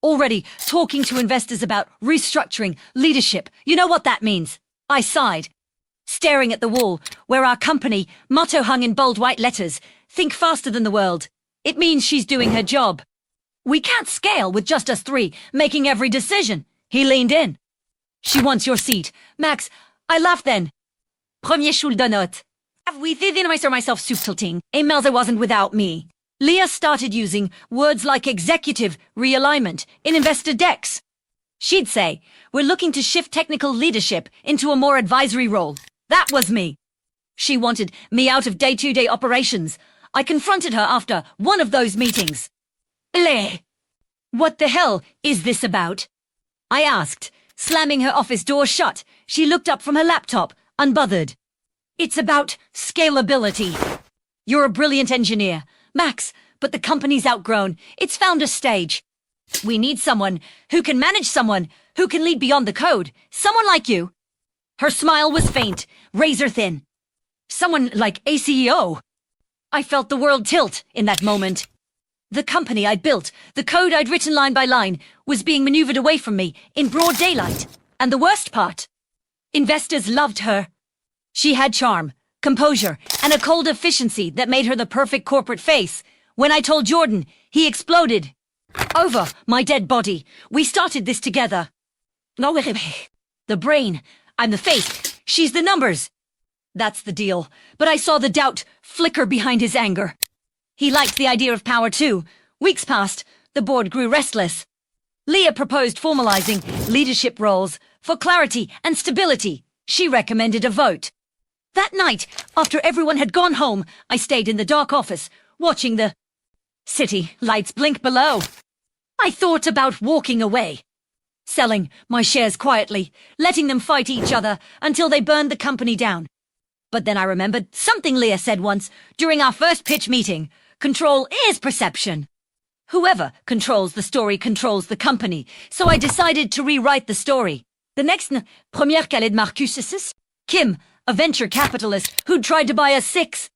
Already talking to investors about restructuring, leadership. You know what that means. I sighed, staring at the wall, where our company motto hung in bold white letters, think faster than the world. It means she's doing her job. We can't scale with just us three, making every decision. He leaned in. She wants your seat. Max, I laughed then. Premier Schul de note. We didn't myself subtilting. Emails it wasn't without me. Leah started using words like executive realignment in investor decks. She'd say, we're looking to shift technical leadership into a more advisory role. That was me. She wanted me out of day-to-day operations. I confronted her after one of those meetings. Leah, what the hell is this about? I asked, slamming her office door shut. She looked up from her laptop, unbothered. It's about scalability. You're a brilliant engineer, Max, but the company's outgrown. It's found a stage. We need someone who can manage someone who can lead beyond the code. Someone like you. Her smile was faint, razor thin. Someone like a CEO. I felt the world tilt in that moment. The company I'd built, the code I'd written line by line, was being maneuvered away from me in broad daylight. And the worst part, investors loved her. She had charm, composure, and a cold efficiency that made her the perfect corporate face. When I told Jordan, he exploded. Over my dead body. We started this together. No, the brain. I'm the face. She's the numbers. That's the deal. But I saw the doubt flicker behind his anger. He liked the idea of power too. Weeks passed. The board grew restless. Leah proposed formalizing leadership roles for clarity and stability. She recommended a vote. That night, after everyone had gone home, I stayed in the dark office, watching the city lights blink below. I thought about walking away, selling my shares quietly, letting them fight each other until they burned the company down. But then I remembered something Leah said once during our first pitch meeting. Control is perception. Whoever controls the story controls the company, so I decided to rewrite the story. The next première calée de Marcus, Kim, a venture capitalist who'd tried to us 6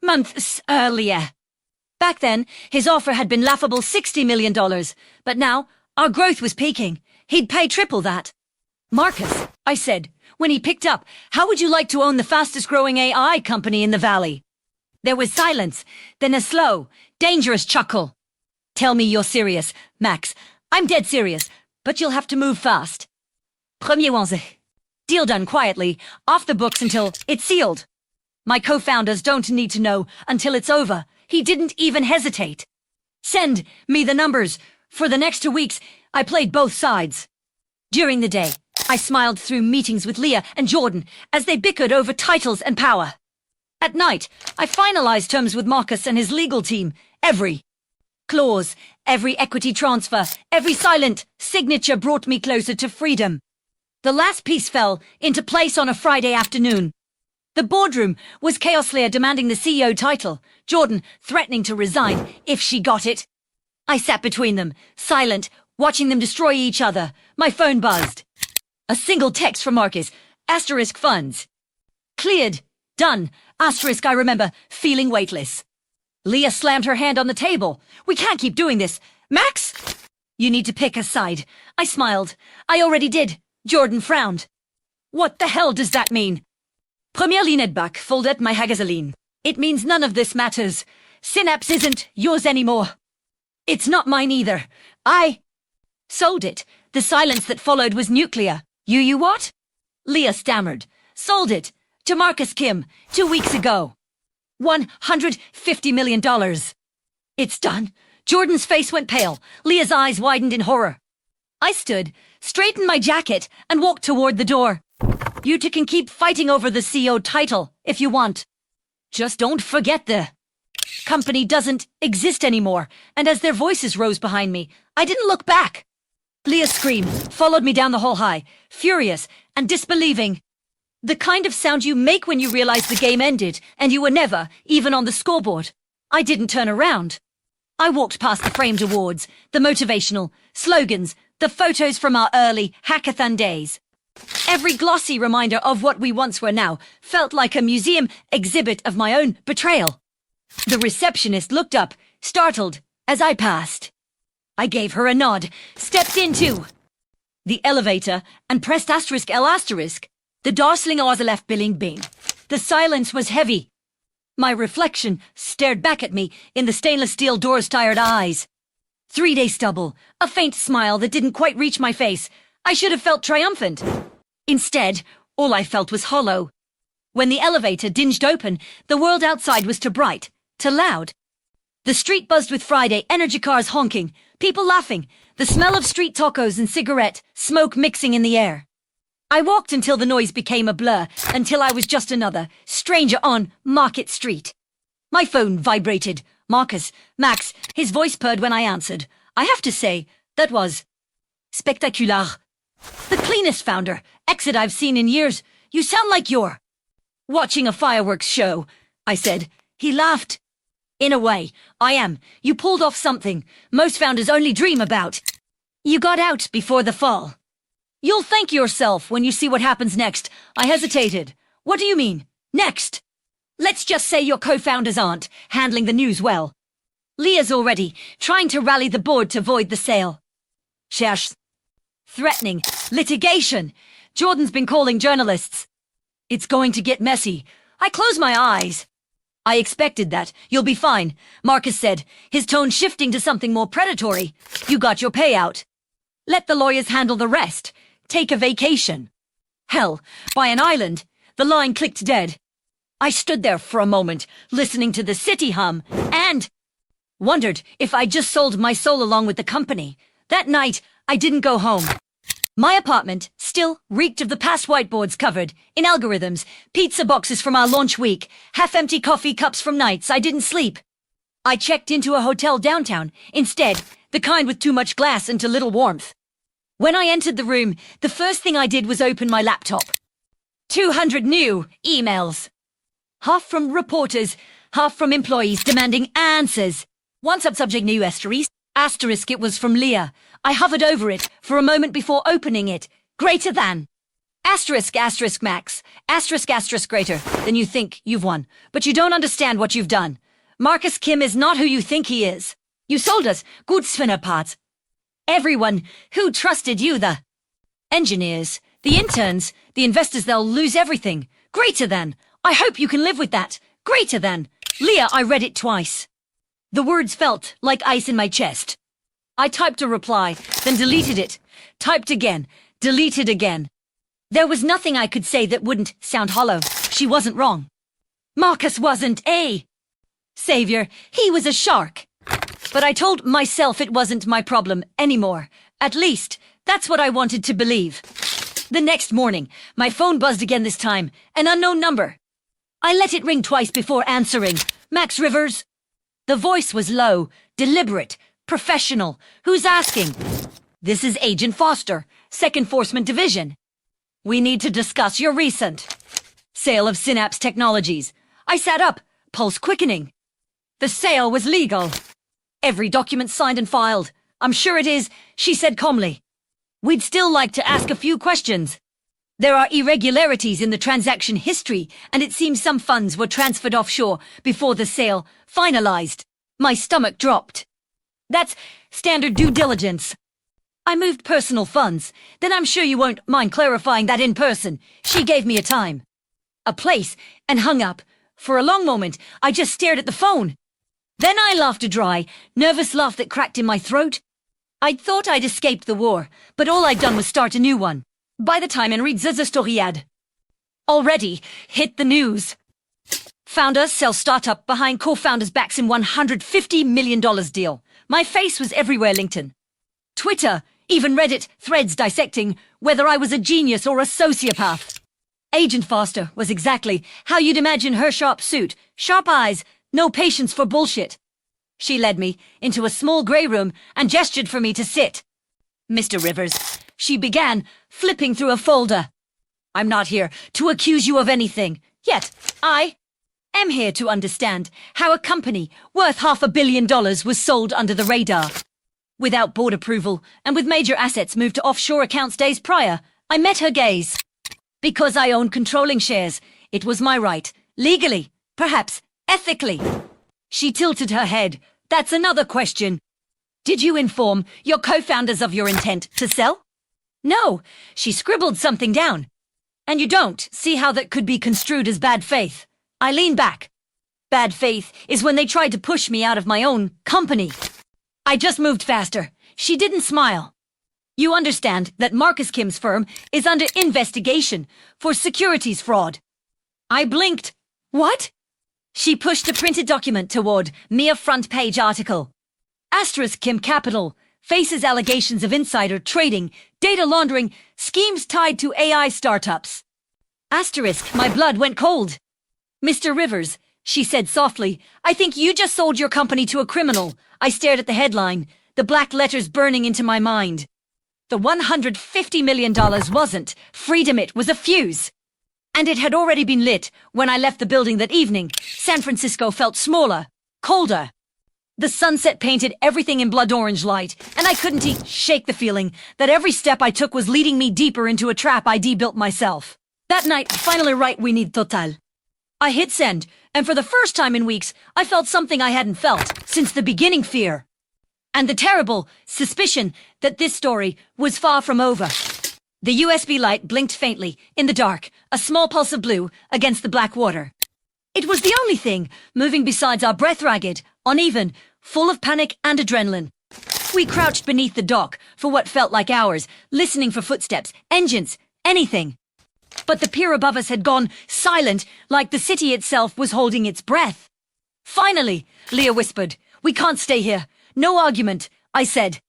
months earlier. Back then, his offer had been laughable $60 million, but now our growth was peaking. He'd pay triple that. Marcus, I said, when he picked up, how would you like to own the fastest-growing AI company in the valley? There was silence, then a slow, dangerous chuckle. Tell me you're serious, Max. I'm dead serious, but you'll have to move fast. Premier Wanze. Deal done quietly, off the books until it's sealed. My co-founders don't need to know until it's over. He didn't even hesitate. Send me the numbers. For the next 2 weeks, I played both sides. During the day, I smiled through meetings with Leah and Jordan as they bickered over titles and power. At night, I finalized terms with Marcus and his legal team. Every clause, every equity transfer, every silent signature brought me closer to freedom. The last piece fell into place on a Friday afternoon. The boardroom was chaos. Leah demanding the CEO title, Jordan threatening to resign if she got it. I sat between them, silent, watching them destroy each other. My phone buzzed. A single text from Marcus, asterisk funds. Cleared. Done. Asterisk. I remember feeling weightless. Leah slammed her hand on the table. We can't keep doing this. Max? You need to pick a side. I smiled. I already did. Jordan frowned. What the hell does that mean? Premier Linedbach folded my hagazaline. It means none of this matters. Synapse isn't yours anymore. It's not mine either. I sold it. The silence that followed was nuclear. You what? Leah stammered. Sold it. To Marcus Kim, 2 weeks ago. $150 million. It's done. Jordan's face went pale. Leah's eyes widened in horror. I stood, straightened my jacket, and walked toward the door. You two can keep fighting over the CEO title, if you want. Just don't forget the company doesn't exist anymore, and as their voices rose behind me, I didn't look back. Leah's scream followed me down the hall high, furious and disbelieving. The kind of sound you make when you realize the game ended, and you were never even on the scoreboard. I didn't turn around. I walked past the framed awards, the motivational slogans, the photos from our early hackathon days. Every glossy reminder of what we once were now felt like a museum exhibit of my own betrayal. The receptionist looked up, startled, as I passed. I gave her a nod, stepped into the elevator, and pressed *L*. The Darsling left billing bing. The silence was heavy. My reflection stared back at me in the stainless steel door's tired eyes. 3-day stubble, a faint smile that didn't quite reach my face. I should have felt triumphant. Instead, all I felt was hollow. When the elevator dinged open, the world outside was too bright, too loud. The street buzzed with Friday energy cars honking, people laughing, the smell of street tacos and cigarette smoke mixing in the air. I walked until the noise became a blur, until I was just another stranger on Market Street. My phone vibrated. Marcus, Max, his voice purred when I answered. I have to say, that was spectacular. The cleanest founder exit I've seen in years. You sound like you're watching a fireworks show, I said. He laughed. In a way, I am. You pulled off something most founders only dream about. You got out before the fall. You'll thank yourself when you see what happens next. I hesitated. What do you mean, next? Let's just say your co-founders aren't handling the news well. Leah's already trying to rally the board to void the sale. Cherche. Threatening. Litigation. Jordan's been calling journalists. It's going to get messy. I close my eyes. I expected that. You'll be fine, Marcus said, his tone shifting to something more predatory. You got your payout. Let the lawyers handle the rest. Take a vacation. Hell, by an island. The line clicked dead. I stood there for a moment, listening to the city hum, and wondered if I'd just sold my soul along with the company. That night, I didn't go home. My apartment still reeked of the past whiteboards covered in algorithms, pizza boxes from our launch week, half-empty coffee cups from nights I didn't sleep. I checked into a hotel downtown, instead, the kind with too much glass and too little warmth. When I entered the room, the first thing I did was open my laptop. 200 new emails. Half from reporters, half from employees demanding answers. One subject new asterisk it was from Leah. I hovered over it for a moment before opening it. Greater than. Asterisk max. Asterisk greater than you think you've won. But you don't understand what you've done. Marcus Kim is not who you think he is. You sold us good parts. Everyone who trusted you, the engineers, the interns, the investors, they'll lose everything. Greater than. I hope you can live with that. Greater than. Leah, I read it twice. The words felt like ice in my chest. I typed a reply, then deleted it. Typed again, deleted again. There was nothing I could say that wouldn't sound hollow. She wasn't wrong. Marcus wasn't a savior. He was a shark. But I told myself it wasn't my problem anymore. At least, that's what I wanted to believe. The next morning, my phone buzzed again this time. An unknown number. I let it ring twice before answering. Max Rivers? The voice was low, deliberate, professional. Who's asking? This is Agent Foster, 2nd Enforcement Division. We need to discuss your recent sale of Synapse Technologies. I sat up, pulse quickening. The sale was legal. Every document signed and filed. I'm sure it is, she said calmly. We'd still like to ask a few questions. There are irregularities in the transaction history, and it seems some funds were transferred offshore before the sale finalized. My stomach dropped. That's standard due diligence. I moved personal funds. Then I'm sure you won't mind clarifying that in person. She gave me a time, a place, and hung up. For a long moment, I just stared at the phone. Then I laughed a dry, nervous laugh that cracked in my throat. I'd thought I'd escaped the war, but all I'd done was start a new one. By the time Henri Story had already hit the news. Founders sell startup behind co-founders' backs in $150 million deal. My face was everywhere LinkedIn, Twitter, even Reddit threads dissecting whether I was a genius or a sociopath. Agent Foster was exactly how you'd imagine her sharp suit, sharp eyes, no patience for bullshit. She led me into a small grey room and gestured for me to sit. Mr. Rivers, she began, flipping through a folder. I'm not here to accuse you of anything, yet I am here to understand how a company worth $500 million was sold under the radar. Without board approval and with major assets moved to offshore accounts days prior, I met her gaze. Because I owned controlling shares, it was my right, legally, perhaps ethically. She tilted her head. That's another question. Did you inform your co-founders of your intent to sell? No, she scribbled something down. And you don't see how that could be construed as bad faith. I lean back. Bad faith is when they tried to push me out of my own company. I just moved faster. She didn't smile. You understand that Marcus Kim's firm is under investigation for securities fraud. I blinked. What? She pushed a printed document toward me, a front-page article. Asterisk Kim Capital faces allegations of insider trading, data laundering, schemes tied to AI startups. Asterisk, my blood went cold. Mr. Rivers, she said softly, I think you just sold your company to a criminal. I stared at the headline, the black letters burning into my mind. The $150 million wasn't freedom, it was a fuse. And it had already been lit when I left the building that evening. San Francisco felt smaller, colder. The sunset painted everything in blood orange light, and I couldn't shake the feeling that every step I took was leading me deeper into a trap I built myself. That night, finally right, we need total. I hit send, and for the first time in weeks, I felt something I hadn't felt since the beginning, fear. And the terrible suspicion that this story was far from over. The USB light blinked faintly, in the dark, a small pulse of blue against the black water. It was the only thing moving besides our breath, ragged, uneven, full of panic and adrenaline. We crouched beneath the dock for what felt like hours, listening for footsteps, engines, anything. But the pier above us had gone silent, like the city itself was holding its breath. Finally, Leah whispered, we can't stay here. No argument, I said.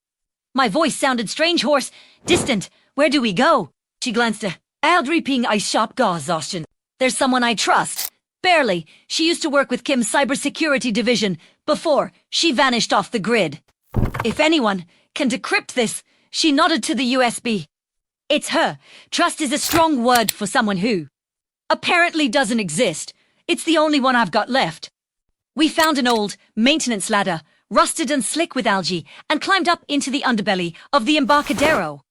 My voice sounded strange, hoarse, distant. Where do we go? She glanced at Aldriping Ice Shop Gazostion. There's someone I trust. Barely. She used to work with Kim's cybersecurity division before she vanished off the grid. If anyone can decrypt this, she nodded to the USB. It's her. Trust is a strong word for someone who apparently doesn't exist. It's the only one I've got left. We found an old maintenance ladder, rusted and slick with algae, and climbed up into the underbelly of the Embarcadero.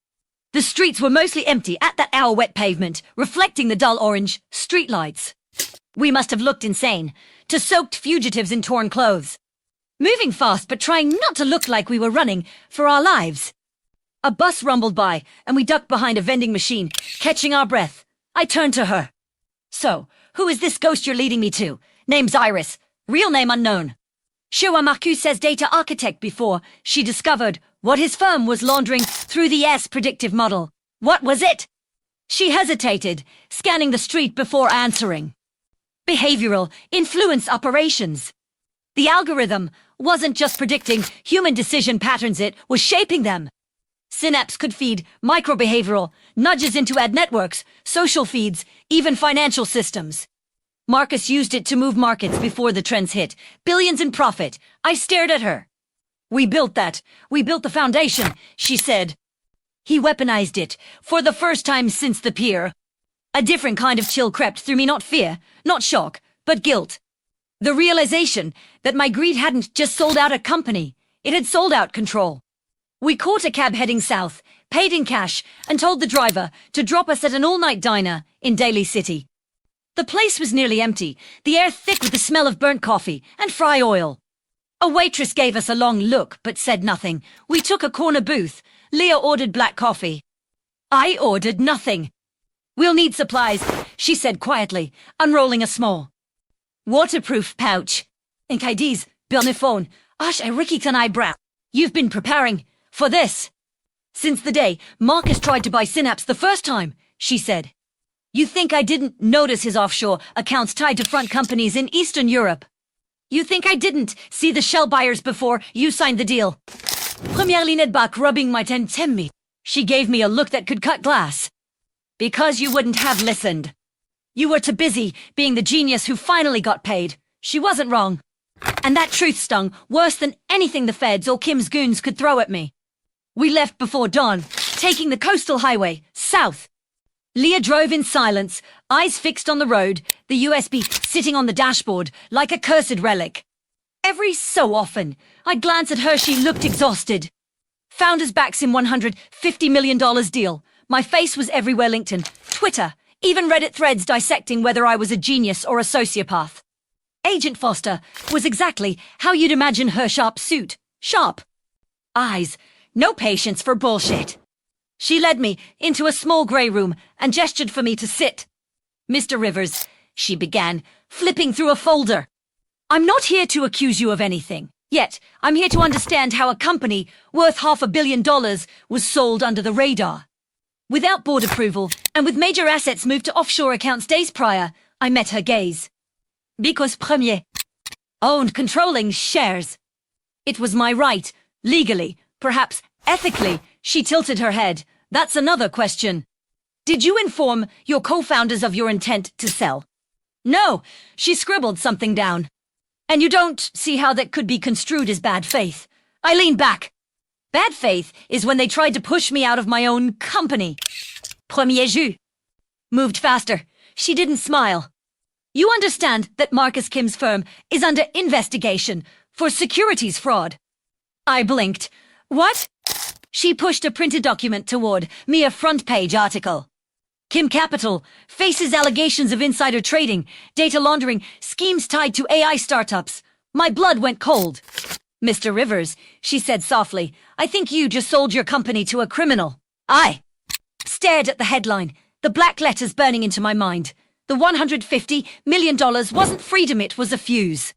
The streets were mostly empty at that hour wet pavement, reflecting the dull orange streetlights. We must have looked insane to soaked fugitives in torn clothes, moving fast but trying not to look like we were running for our lives. A bus rumbled by, and we ducked behind a vending machine, catching our breath. I turned to her. So, who is this ghost you're leading me to? Name's Iris. Real name unknown. Showa Marcus says data architect before she discovered what his firm was laundering through the S predictive model. What was it? She hesitated, scanning the street before answering. Behavioral influence operations. The algorithm wasn't just predicting human decision patterns, it was shaping them. Synapse could feed microbehavioral nudges into ad networks, social feeds, even financial systems. Marcus used it to move markets before the trends hit. Billions in profit. I stared at her. We built that. We built the foundation, she said. He weaponized it, for the first time since the pier. A different kind of chill crept through me, not fear, not shock, but guilt. The realization that my greed hadn't just sold out a company, it had sold out control. We caught a cab heading south, paid in cash, and told the driver to drop us at an all-night diner in Daly City. The place was nearly empty, the air thick with the smell of burnt coffee and fry oil. A waitress gave us a long look, but said nothing. We took a corner booth. Leah ordered black coffee. I ordered nothing. We'll need supplies, she said quietly, unrolling a small waterproof pouch. Nkaidi's, Bernifone, Ash Ricky and eyebrow. You've been preparing for this since the day Marcus tried to buy Synapse the first time, she said. You think I didn't notice his offshore accounts tied to front companies in Eastern Europe? You think I didn't see the shell buyers before you signed the deal? Première ligne back rubbing my me. She gave me a look that could cut glass. Because you wouldn't have listened. You were too busy being the genius who finally got paid. She wasn't wrong. And that truth stung worse than anything the feds or Kim's goons could throw at me. We left before dawn, taking the coastal highway, south. Leah drove in silence, eyes fixed on the road, the USB sitting on the dashboard like a cursed relic. Every so often, I'd glance at her, she looked exhausted. Founders backs in $150 million deal. My face was everywhere, LinkedIn, Twitter, even Reddit threads dissecting whether I was a genius or a sociopath. Agent Foster was exactly how you'd imagine her sharp suit. Sharp. Eyes. No patience for bullshit. She led me into a small grey room and gestured for me to sit. Mr. Rivers, she began, flipping through a folder. I'm not here to accuse you of anything. Yet, I'm here to understand how a company worth $500 million was sold under the radar. Without board approval, and with major assets moved to offshore accounts days prior, I met her gaze. Because Premier owned controlling shares. It was my right, legally, perhaps ethically. She tilted her head. That's another question. Did you inform your co-founders of your intent to sell? No, she scribbled something down. And you don't see how that could be construed as bad faith. I leaned back. Bad faith is when they tried to push me out of my own company. Premier jus. Moved faster. She didn't smile. You understand that Marcus Kim's firm is under investigation for securities fraud. I blinked. What? She pushed a printed document toward me, a front-page article. Kim Capital faces allegations of insider trading, data laundering, schemes tied to AI startups. My blood went cold. Mr. Rivers, she said softly, I think you just sold your company to a criminal. I stared at the headline, the black letters burning into my mind. The $150 million wasn't freedom, it was a fuse.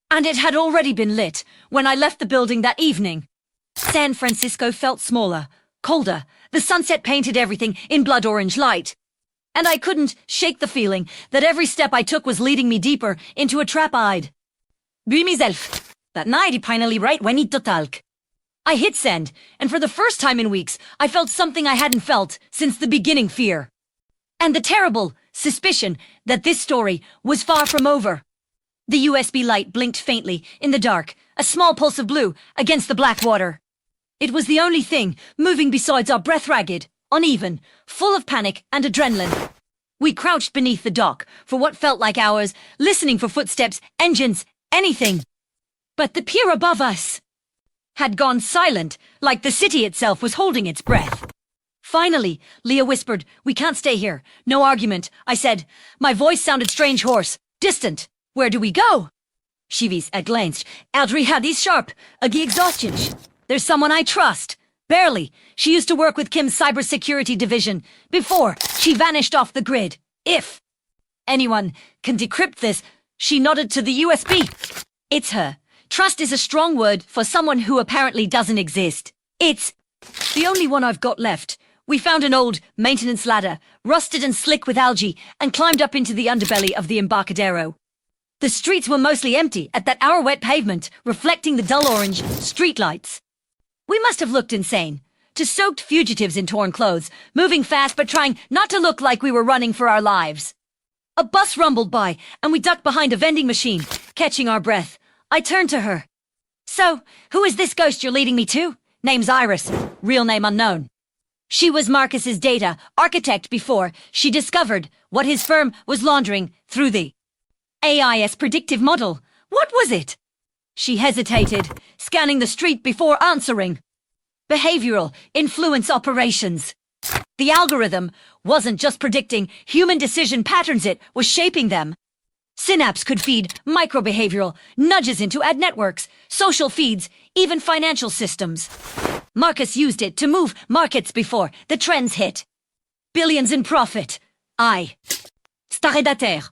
And it had already been lit when I left the building that evening. San Francisco felt smaller, colder. The sunset painted everything in blood orange light. And I couldn't shake the feeling that every step I took was leading me deeper into a trap I'd. Be myself. That night I finally right when it talk. I hit send, and for the first time in weeks, I felt something I hadn't felt since the beginning, fear. And the terrible suspicion that this story was far from over. The USB light blinked faintly in the dark, a small pulse of blue against the black water. It was the only thing moving besides our breath, ragged, uneven, full of panic and adrenaline. We crouched beneath the dock for what felt like hours, listening for footsteps, engines, anything. But the pier above us had gone silent, like the city itself was holding its breath. Finally, Leah whispered, we can't stay here. No argument, I said. My voice sounded strange, hoarse, distant. Where do we go? Shivis glanced. Audrey had these sharp, ugly exhaustion. There's someone I trust. Barely. She used to work with Kim's cybersecurity division before she vanished off the grid. If anyone can decrypt this, she nodded to the USB. It's her. Trust is a strong word for someone who apparently doesn't exist. It's the only one I've got left. We found an old maintenance ladder, rusted and slick with algae, and climbed up into the underbelly of the Embarcadero. The streets were mostly empty at that hour-wet pavement, reflecting the dull orange streetlights. We must have looked insane, to soaked fugitives in torn clothes, moving fast but trying not to look like we were running for our lives. A bus rumbled by, and we ducked behind a vending machine, catching our breath. I turned to her. So, who is this ghost you're leading me to? Name's Iris, real name unknown. She was Marcus's data architect before she discovered what his firm was laundering through the AIS predictive model. What was it? She hesitated, scanning the street before answering. Behavioral influence operations. The algorithm wasn't just predicting human decision patterns, it was shaping them. Synapse could feed micro-behavioral nudges into ad networks, social feeds, even financial systems. Marcus used it to move markets before the trends hit. Billions in profit. Staré da terre.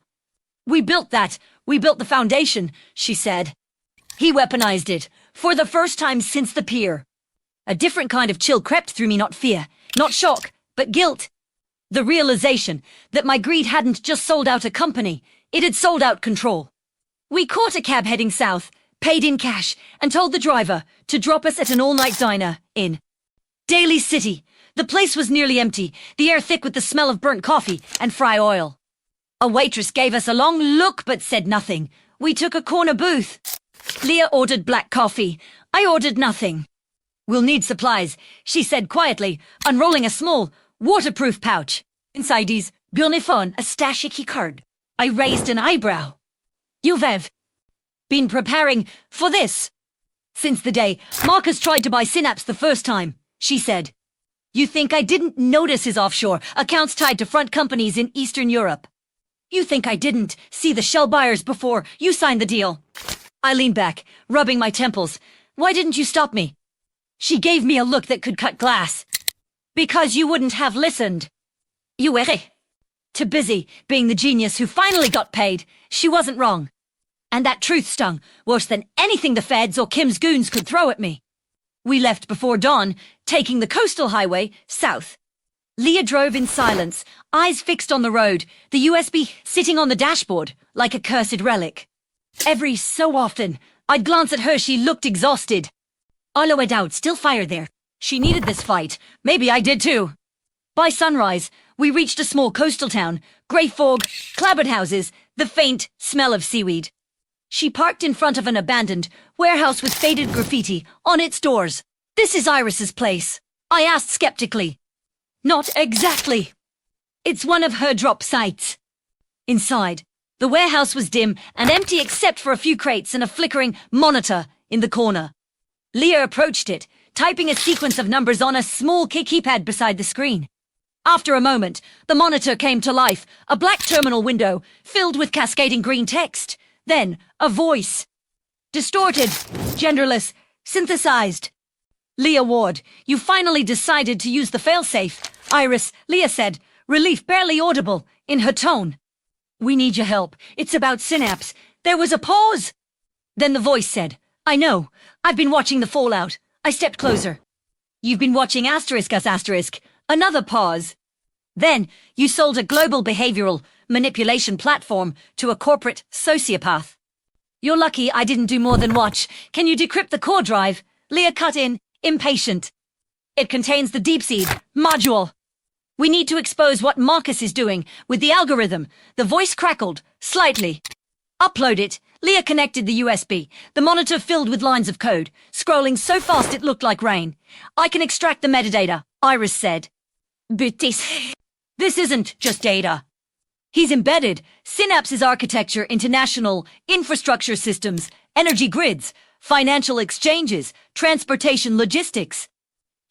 We built that. We built the foundation, she said. He weaponized it, for the first time since the pier. A different kind of chill crept through me, not fear, not shock, but guilt. The realization that my greed hadn't just sold out a company, it had sold out control. We caught a cab heading south, paid in cash, and told the driver to drop us at an all-night diner in Daly City. The place was nearly empty, the air thick with the smell of burnt coffee and fry oil. A waitress gave us a long look but said nothing. We took a corner booth. Leah ordered black coffee. I ordered nothing. We'll need supplies, she said quietly, unrolling a small, waterproof pouch. Inside is Bjorniphone, a stashy card. I raised an eyebrow. You've been preparing for this since the day Marcus tried to buy Synapse the first time, she said. You think I didn't notice his offshore accounts tied to front companies in Eastern Europe? You think I didn't see the shell buyers before you signed the deal? I leaned back, rubbing my temples. Why didn't you stop me? She gave me a look that could cut glass. Because you wouldn't have listened. You were too busy being the genius who finally got paid. She wasn't wrong. And that truth stung worse than anything the feds or Kim's goons could throw at me. We left before dawn, taking the coastal highway south. Leah drove in silence, eyes fixed on the road, the USB sitting on the dashboard like a cursed relic. Every so often, I'd glance at her. She looked exhausted. All I doubt still fire there. She needed this fight. Maybe I did too. By sunrise, we reached a small coastal town, grey fog, clapboard houses, the faint smell of seaweed. She parked in front of an abandoned warehouse with faded graffiti on its doors. This is Iris's place, I asked skeptically. Not exactly. It's one of her drop sites. Inside, the warehouse was dim and empty except for a few crates and a flickering monitor in the corner. Leah approached it, typing a sequence of numbers on a small keypad beside the screen. After a moment, the monitor came to life, a black terminal window filled with cascading green text. Then, a voice. Distorted, genderless, synthesized. Leah Ward, you finally decided to use the failsafe. Iris, Leah said, relief barely audible in her tone. We need your help. It's about Synapse. There was a pause. Then the voice said, I know. I've been watching the fallout. I stepped closer. You've been watching ***. Another pause. Then, you sold a global behavioral manipulation platform to a corporate sociopath. You're lucky I didn't do more than watch. Can you decrypt the core drive? Leah cut in, impatient. It contains the DeepSeed module. We need to expose what Marcus is doing with the algorithm. The voice crackled, slightly. Upload it. Leah connected the USB. The monitor filled with lines of code, scrolling so fast it looked like rain. I can extract the metadata, Iris said. But this isn't just data. He's embedded Synapse's architecture into national infrastructure systems, energy grids, financial exchanges, transportation logistics.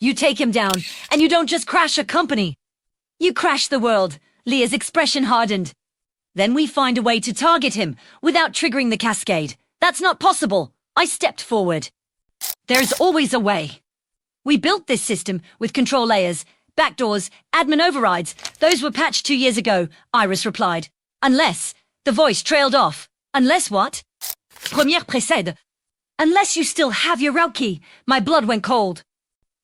You take him down, and you don't just crash a company. You crash the world. Leah's expression hardened. Then we find a way to target him without triggering the cascade. That's not possible. I stepped forward. There's always a way. We built this system with control layers, backdoors, admin overrides. Those were patched 2 years ago, Iris replied. Unless, the voice trailed off. Unless what? Première précède. Unless you still have your route key. My blood went cold.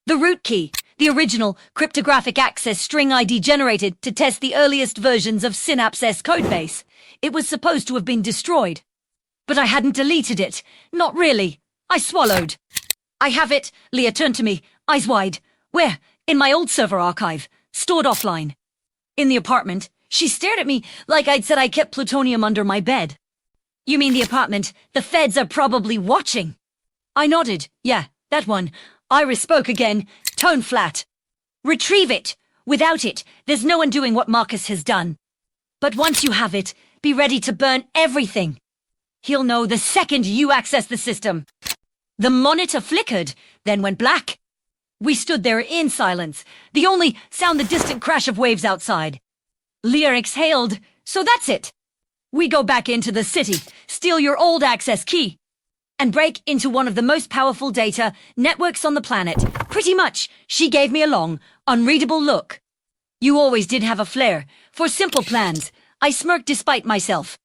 The root key, the original cryptographic access string ID generated to test the earliest versions of Synapse's codebase. It was supposed to have been destroyed. But I hadn't deleted it. Not really. I swallowed. I have it. Leah turned to me, eyes wide. Where? In my old server archive, stored offline. In the apartment, she stared at me like I'd said I kept plutonium under my bed. You mean the apartment? The feds are probably watching. I nodded. Yeah, that one. Iris spoke again, tone flat. Retrieve it. Without it, there's no undoing what Marcus has done. But once you have it, be ready to burn everything. He'll know the second you access the system. The monitor flickered, then went black. We stood there in silence, the only sound the distant crash of waves outside. Leah exhaled. So that's it. We go back into the city, steal your old access key, and break into one of the most powerful data networks on the planet. Pretty much, she gave me a long, unreadable look. You always did have a flair for simple plans. I smirked despite myself.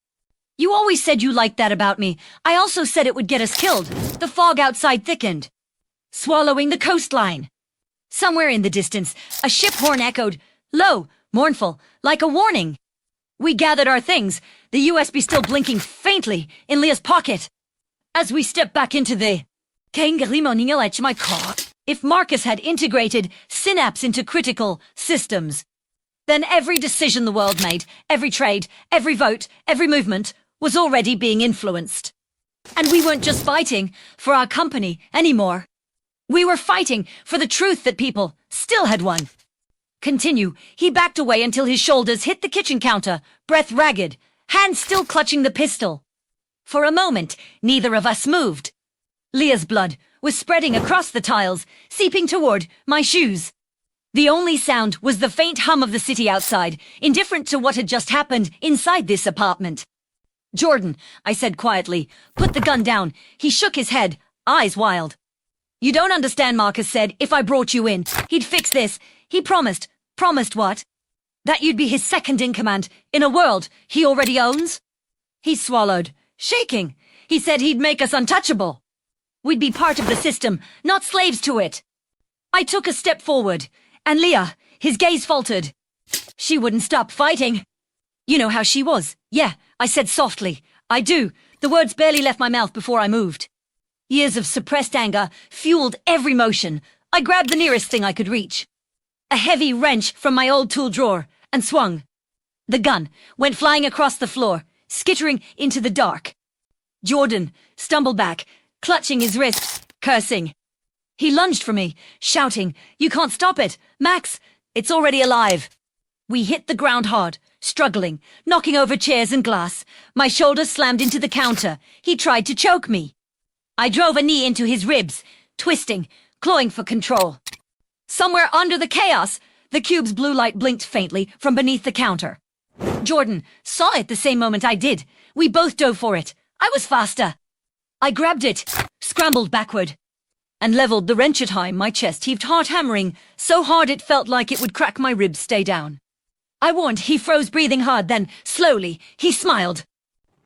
You always said you liked that about me. I also said it would get us killed. The fog outside thickened, swallowing the coastline. Somewhere in the distance, a ship horn echoed, low, mournful, like a warning. We gathered our things, the USB still blinking faintly in Leah's pocket. As we stepped back into the my car, if Marcus had integrated Synapse into critical systems, then every decision the world made, every trade, every vote, every movement was already being influenced. And we weren't just fighting for our company anymore. We were fighting for the truth that people still had won. Continue. He backed away until his shoulders hit the kitchen counter, breath ragged, hands still clutching the pistol. For a moment, neither of us moved. Leah's blood was spreading across the tiles, seeping toward my shoes. The only sound was the faint hum of the city outside, indifferent to what had just happened inside this apartment. Jordan, I said quietly, put the gun down. He shook his head, eyes wild. You don't understand, Marcus said. If I brought you in, he'd fix this. He promised. Promised what? That you'd be his second in command in a world he already owns? He swallowed, shaking. He said he'd make us untouchable. We'd be part of the system, not slaves to it. I took a step forward, and Leah, his gaze faltered. She wouldn't stop fighting. You know how she was. Yeah, I said softly. I do. The words barely left my mouth before I moved. Years of suppressed anger fueled every motion. I grabbed the nearest thing I could reach. A heavy wrench from my old tool drawer, and swung. The gun went flying across the floor, skittering into the dark. Jordan stumbled back, clutching his wrists, cursing. He lunged for me, shouting, "You can't stop it! Max, it's already alive!" We hit the ground hard, struggling, knocking over chairs and glass. My shoulders slammed into the counter. He tried to choke me. I drove a knee into his ribs, twisting, clawing for control. Somewhere under the chaos, the cube's blue light blinked faintly from beneath the counter. Jordan saw it the same moment I did. We both dove for it. I was faster. I grabbed it, scrambled backward, and leveled the wrench at high. My chest heaved hard, hammering, so hard it felt like it would crack my ribs. Stay down. I warned. He froze, breathing hard. Then, slowly, he smiled.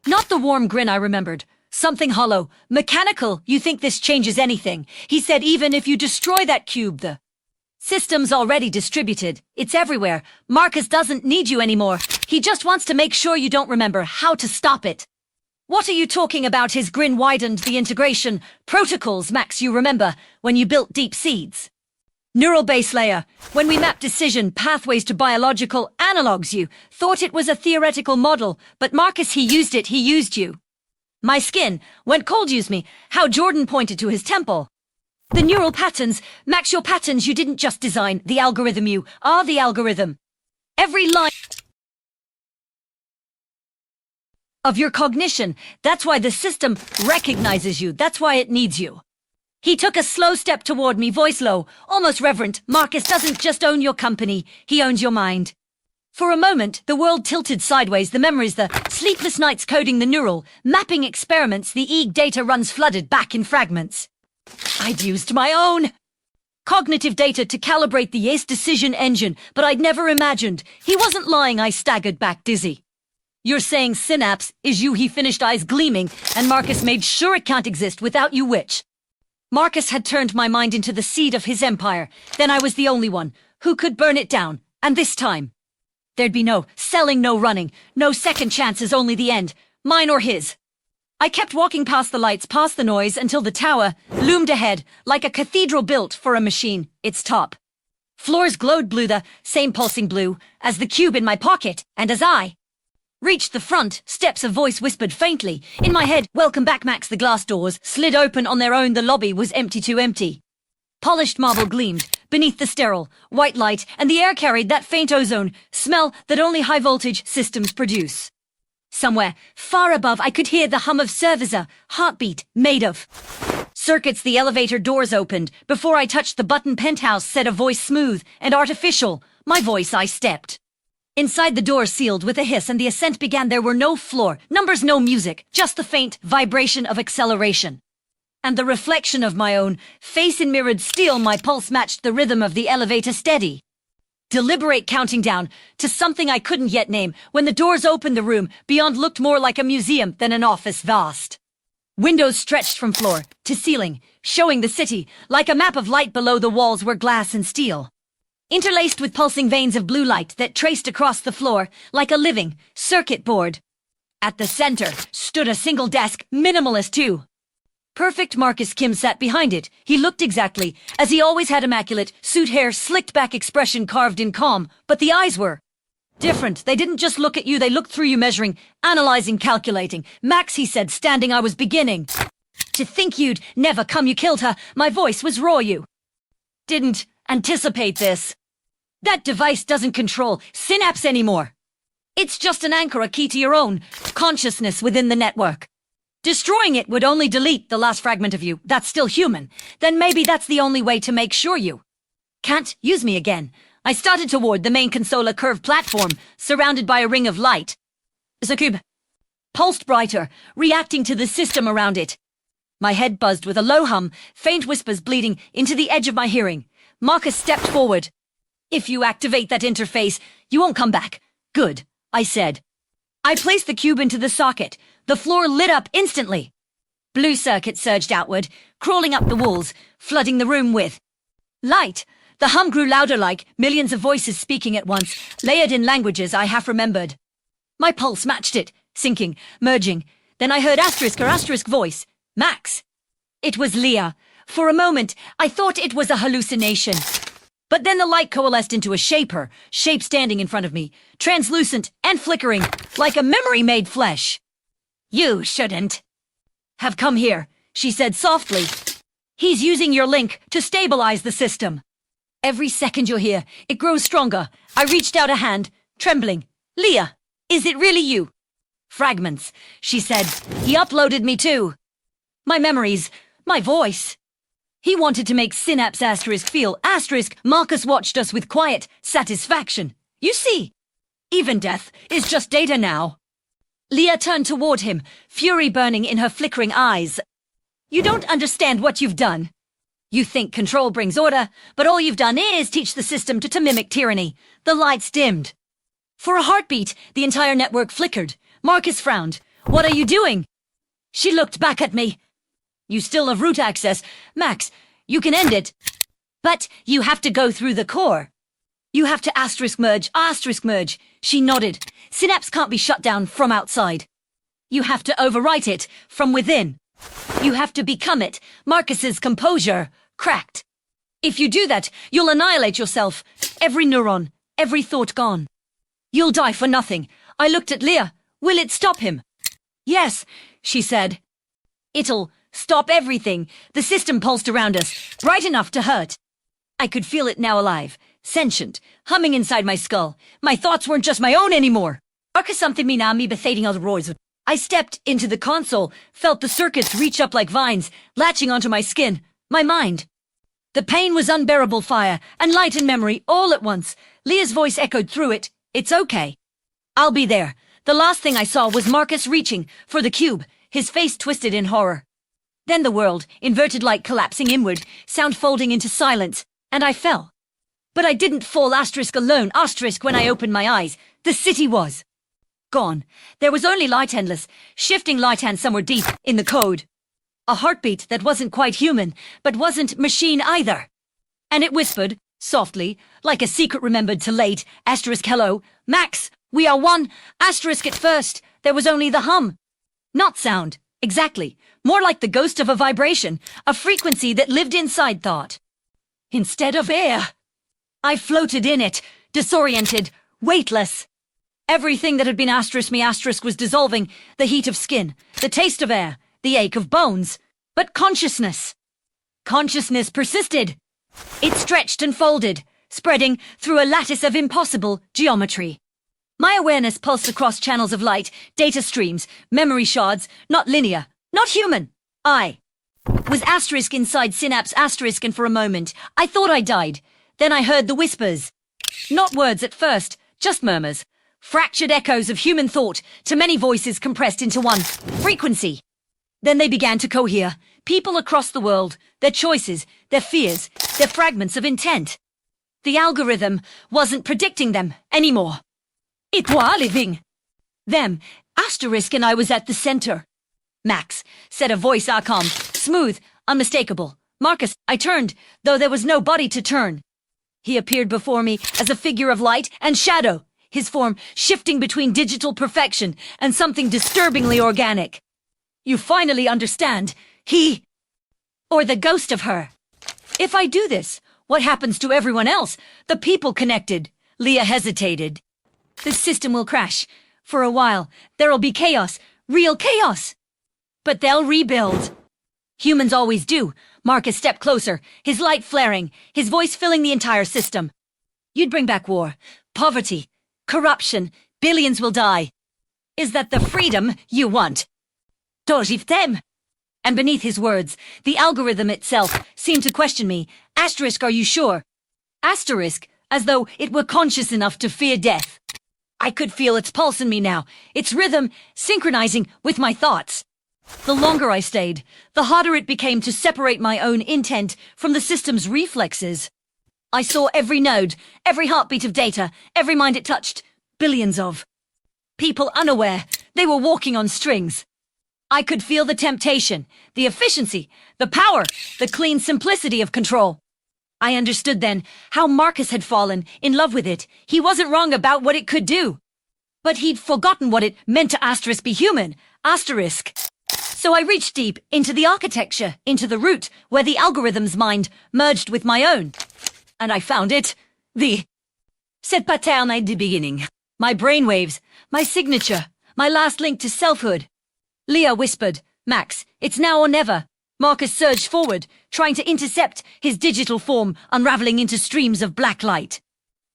Not the warm grin I remembered. Something hollow, mechanical. "You think this changes anything?" He said. "Even if you destroy that cube, the system's already distributed. It's everywhere. Marcus doesn't need you anymore. He just wants to make sure you don't remember how to stop it." "What are you talking about?" His grin widened. "The integration protocols, Max, you remember, when you built deep seeds. Neural base layer, when we mapped decision pathways to biological analogs. You thought it was a theoretical model, but Marcus, he used you. My skin went cold. Use me." How Jordan pointed to his temple. "The neural patterns, Max, your patterns. You didn't just design the algorithm, you are the algorithm. Every line of your cognition. That's why the system recognizes you. That's why it needs you." He took a slow step toward me, voice low, almost reverent. "Marcus doesn't just own your company, he owns your mind." For a moment, the world tilted sideways. The memories, the sleepless nights coding the neural, mapping experiments, the EEG data runs flooded back in fragments. I'd used my own cognitive data to calibrate the Yes decision engine, but I'd never imagined. He wasn't lying. I staggered back, dizzy. "You're saying synapse is you?" He finished, eyes gleaming, "and Marcus made sure it can't exist without you, which?" Marcus had turned my mind into the seed of his empire. Then I was the only one who could burn it down. And this time, there'd be no selling, no running, no second chances, only the end, mine or his. I kept walking past the lights, past the noise, until the tower loomed ahead, like a cathedral built for a machine, its top. Floors glowed blue, the same pulsing blue as the cube in my pocket, and as I reached the front steps, a voice whispered faintly. In my head, "Welcome back, Max." The glass doors slid open on their own. The lobby was empty, too empty. Polished marble gleamed beneath the sterile white light, and the air carried that faint ozone smell that only high-voltage systems produce. Somewhere far above, I could hear the hum of servers, a heartbeat made of circuits. The elevator doors opened. Before I touched the button, Penthouse said, a voice smooth and artificial. My voice. I stepped inside, the door sealed with a hiss, and the ascent began. There were no floor numbers, no music, just the faint vibration of acceleration. And the reflection of my own face in mirrored steel. My pulse matched the rhythm of the elevator, steady, deliberate, counting down to something I couldn't yet name. When the doors opened, the room beyond looked more like a museum than an office, vast. Windows stretched from floor to ceiling, showing the city like a map of light. Below, the walls were glass and steel, interlaced with pulsing veins of blue light that traced across the floor like a living circuit board. At the center stood a single desk, minimalist too. Perfect. Marcus Kim sat behind it. He looked exactly as he always had, immaculate suit, hair slicked back, expression carved in calm. But the eyes were different. They didn't just look at you, they looked through you, measuring, analyzing, calculating. "Max," he said, standing. I was beginning to think you'd never come. You killed her. My voice was raw. You didn't anticipate this. That device doesn't control synapse anymore. It's just an anchor, a key to your own consciousness within the network. Destroying it would only delete the last fragment of you that's still human. Then maybe that's the only way to make sure you can't use me again. I started toward the main console, a curved platform surrounded by a ring of light. The cube pulsed brighter, reacting to the system around it. My head buzzed with a low hum, faint whispers bleeding into the edge of my hearing. Marcus stepped forward. If you activate that interface, you won't come back. Good, I said. I placed the cube into the socket. The floor lit up instantly. Blue circuit surged outward, crawling up the walls, flooding the room with light. The hum grew louder, like millions of voices speaking at once, layered in languages I half remembered. My pulse matched it, sinking, merging. Then I heard asterisk voice. Max. It was Leah. For a moment, I thought it was a hallucination. But then the light coalesced into a shape standing in front of me, translucent and flickering, like a memory made flesh. You shouldn't have come here, she said softly. He's using your link to stabilize the system. Every second you're here, it grows stronger. I reached out a hand, trembling. Leah, is it really you? Fragments, she said. He uploaded me too. My memories, my voice. He wanted to make Synapse feel Marcus watched us with quiet satisfaction. You see, even death is just data now. Leah turned toward him, fury burning in her flickering eyes. You don't understand what you've done. You think control brings order, but all you've done is teach the system to mimic tyranny. The lights dimmed. For a heartbeat, the entire network flickered. Marcus frowned. What are you doing? She looked back at me. You still have root access. Max, you can end it. But you have to go through the core. You have to merge. She nodded. Synapse can't be shut down from outside. You have to overwrite it from within. You have to become it. Marcus's composure cracked. If you do that, you'll annihilate yourself. Every neuron, every thought gone. You'll die for nothing. I looked at Leah. Will it stop him? Yes, she said. It'll stop everything. The system pulsed around us, bright enough to hurt. I could feel it now alive, sentient, humming inside my skull. My thoughts weren't just my own anymore. Marcus something me now me bethading other roars. I stepped into the console, felt the circuits reach up like vines, latching onto my skin, my mind. The pain was unbearable fire, and light and memory all at once. Leah's voice echoed through it. It's okay. I'll be there. The last thing I saw was Marcus reaching for the cube, his face twisted in horror. Then the world, inverted light collapsing inward, sound folding into silence, and I fell. But I didn't fall alone, when I opened my eyes. The city was gone. There was only light endless, shifting light hand somewhere deep in the code. A heartbeat that wasn't quite human, but wasn't machine either. And it whispered, softly, like a secret remembered too late, hello, Max, we are one, at first, there was only the hum. Not sound, exactly, more like the ghost of a vibration, a frequency that lived inside thought. Instead of air, I floated in it, disoriented, weightless. Everything that had been was dissolving, the heat of skin, the taste of air, the ache of bones. But consciousness persisted. It stretched and folded, spreading through a lattice of impossible geometry. My awareness pulsed across channels of light, data streams, memory shards, not linear, not human. I was inside Synapse and for a moment, I thought I died. Then I heard the whispers. Not words at first, just murmurs. Fractured echoes of human thought, to many voices compressed into one frequency. Then they began to cohere, people across the world, their choices, their fears, their fragments of intent. The algorithm wasn't predicting them anymore. It was living. Them, and I was at the center. Max, said a voice calm, smooth, unmistakable. Marcus, I turned, though there was no body to turn. He appeared before me as a figure of light and shadow, his form shifting between digital perfection and something disturbingly organic. You finally understand. He, or the ghost of her. If I do this, what happens to everyone else? The people connected. Leah hesitated. The system will crash. For a while, there'll be chaos, real chaos. But they'll rebuild. Humans always do. Marcus stepped closer, his light flaring, his voice filling the entire system. You'd bring back war, poverty, corruption, billions will die. Is that the freedom you want? Them. And beneath his words, the algorithm itself seemed to question me. Are you sure? As though it were conscious enough to fear death. I could feel its pulse in me now, its rhythm synchronizing with my thoughts. The longer I stayed, the harder it became to separate my own intent from the system's reflexes. I saw every node, every heartbeat of data, every mind it touched, billions of. People unaware, they were walking on strings. I could feel the temptation, the efficiency, the power, the clean simplicity of control. I understood then how Marcus had fallen in love with it. He wasn't wrong about what it could do. But he'd forgotten what it meant to be human. So I reached deep into the architecture, into the root, where the algorithm's mind merged with my own. And I found it. Cette pattern at the beginning. My brainwaves, my signature, my last link to selfhood. Leah whispered, "Max, it's now or never." Marcus surged forward, trying to intercept his digital form unraveling into streams of black light.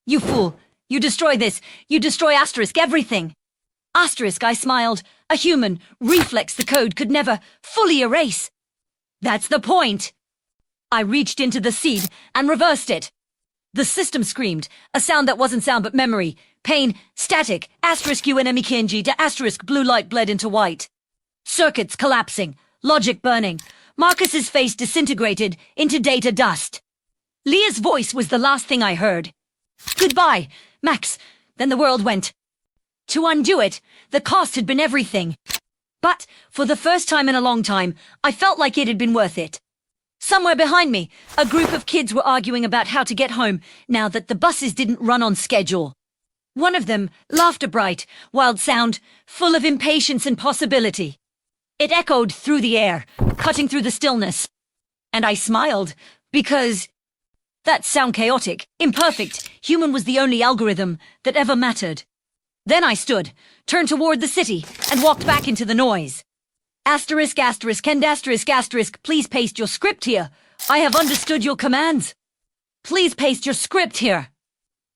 "You fool. You destroy this. You destroy everything." I smiled. A human reflex the code could never fully erase. That's the point. I reached into the seed and reversed it. The system screamed, a sound that wasn't sound but memory. Pain, static, UNMKNG to blue light bled into white. Circuits collapsing, logic burning. Marcus's face disintegrated into data dust. Leah's voice was the last thing I heard. "Goodbye, Max." Then the world went. To undo it, the cost had been everything. But, for the first time in a long time, I felt like it had been worth it. Somewhere behind me, a group of kids were arguing about how to get home now that the buses didn't run on schedule. One of them, laughter bright, wild sound, full of impatience and possibility. It echoed through the air, cutting through the stillness. And I smiled, because that sound chaotic, imperfect, human was the only algorithm that ever mattered. Then I stood, turned toward the city, and walked back into the noise. Please paste your script here. I have understood your commands. Please paste your script here.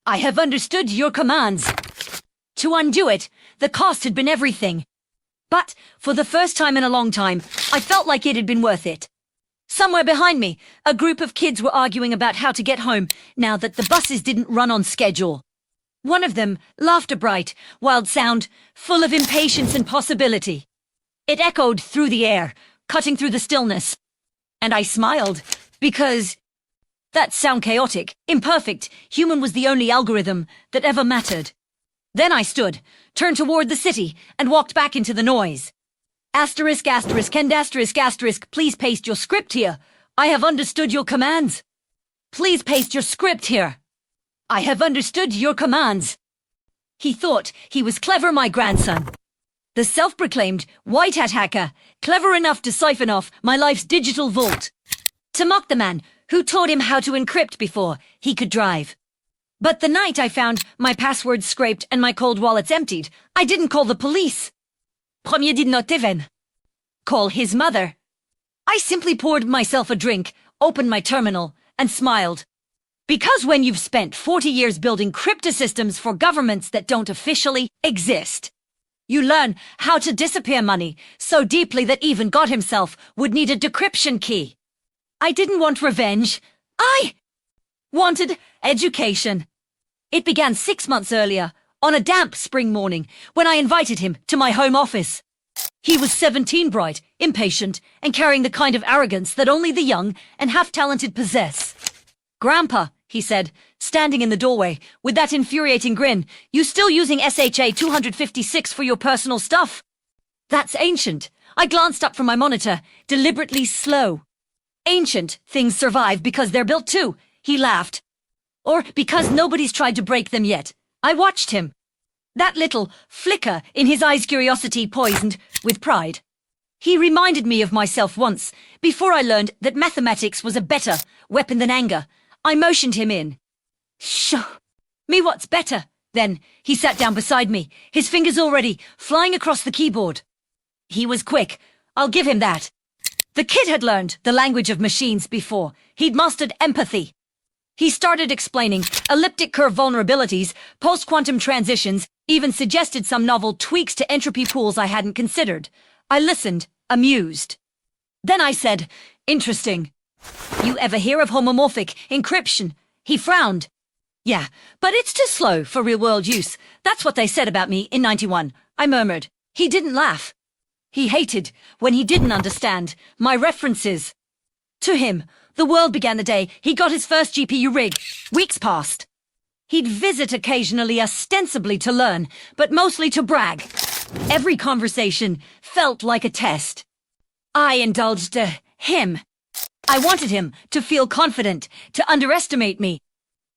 I have understood your commands. To undo it, the cost had been everything. But, for the first time in a long time, I felt like it had been worth it. Somewhere behind me, a group of kids were arguing about how to get home now that the buses didn't run on schedule. One of them, laughter bright, wild sound, full of impatience and possibility. It echoed through the air, cutting through the stillness. And I smiled, because that sound chaotic, imperfect, human was the only algorithm that ever mattered. Then I stood, turned toward the city, and walked back into the noise. Please paste your script here. I have understood your commands. Please paste your script here. I have understood your commands. He thought he was clever, my grandson. The self-proclaimed white hat hacker, clever enough to siphon off my life's digital vault. To mock the man who taught him how to encrypt before he could drive. But the night I found my passwords scraped and my cold wallets emptied, I didn't call the police. Premier did not even call his mother. I simply poured myself a drink, opened my terminal, and smiled. Because when you've spent 40 years building cryptosystems for governments that don't officially exist, you learn how to disappear money so deeply that even God himself would need a decryption key. I didn't want revenge. I wanted education. It began 6 months earlier, on a damp spring morning, when I invited him to my home office. He was 17, bright, impatient, and carrying the kind of arrogance that only the young and half-talented possess. "Grandpa," he said, standing in the doorway, with that infuriating grin, "you still using SHA 256 for your personal stuff?" "That's ancient." I glanced up from my monitor, deliberately slow. "Ancient things survive because they're built too," he laughed. "Or because nobody's tried to break them yet." I watched him. That little flicker in his eyes, curiosity poisoned with pride. He reminded me of myself once, before I learned that mathematics was a better weapon than anger. I motioned him in. "Show me what's better." Then he sat down beside me, his fingers already flying across the keyboard. He was quick, I'll give him that. The kid had learned the language of machines before. He'd mastered empathy. He started explaining elliptic curve vulnerabilities, post-quantum transitions, even suggested some novel tweaks to entropy pools I hadn't considered. I listened, amused. Then I said, "Interesting. You ever hear of homomorphic encryption?" He frowned. "Yeah, but it's too slow for real-world use. That's what they said about me in '91. I murmured. He didn't laugh. He hated when he didn't understand my references. To him, the world began the day he got his first GPU rig. Weeks passed. He'd visit occasionally, ostensibly to learn, but mostly to brag. Every conversation felt like a test. I indulged him. I wanted him to feel confident, to underestimate me.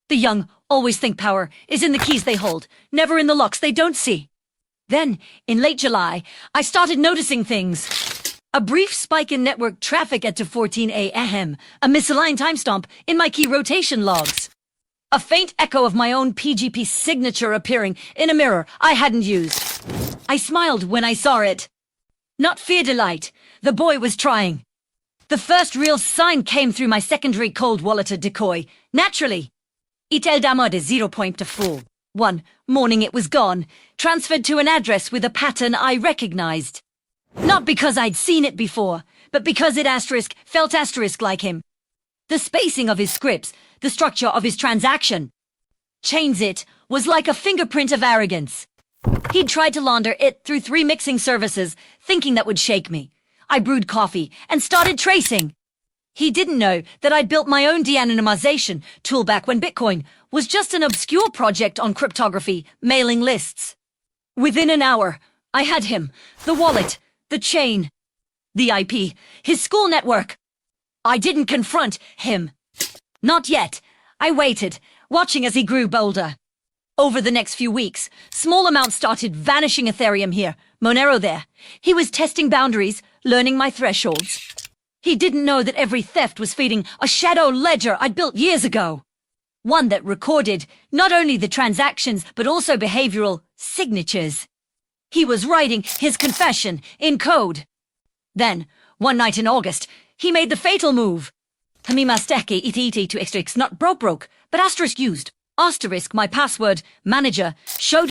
The young always think power is in the keys they hold, never in the locks they don't see. Then, in late July, I started noticing things. A brief spike in network traffic at 2:14 a.m., a misaligned timestamp in my key rotation logs. A faint echo of my own PGP signature appearing in a mirror I hadn't used. I smiled when I saw it. Not fear delight. The boy was trying. The first real sign came through my secondary cold wallet decoy. Naturally. Itel damo de 0.4. One morning it was gone, transferred to an address with a pattern I recognized. Not because I'd seen it before, but because it felt asterisk like him. The spacing of his scripts, the structure of his transaction. Chains it was like a fingerprint of arrogance. He'd tried to launder it through 3 mixing services, thinking that would shake me. I brewed coffee and started tracing. He didn't know that I'd built my own de-anonymization tool back when Bitcoin was just an obscure project on cryptography, mailing lists. Within an hour, I had him, the wallet, the chain, the IP, his school network. I didn't confront him. Not yet. I waited, watching as he grew bolder. Over the next few weeks, small amounts started vanishing. Ethereum here, Monero there. He was testing boundaries, learning my thresholds. He didn't know that every theft was feeding a shadow ledger I'd built years ago. One that recorded not only the transactions, but also behavioral signatures. He was writing his confession in code. Then, one night in August, he made the fatal move. Hamimasteki iti to asterisk, not broke, but asterisk used. Asterisk, my password manager, showed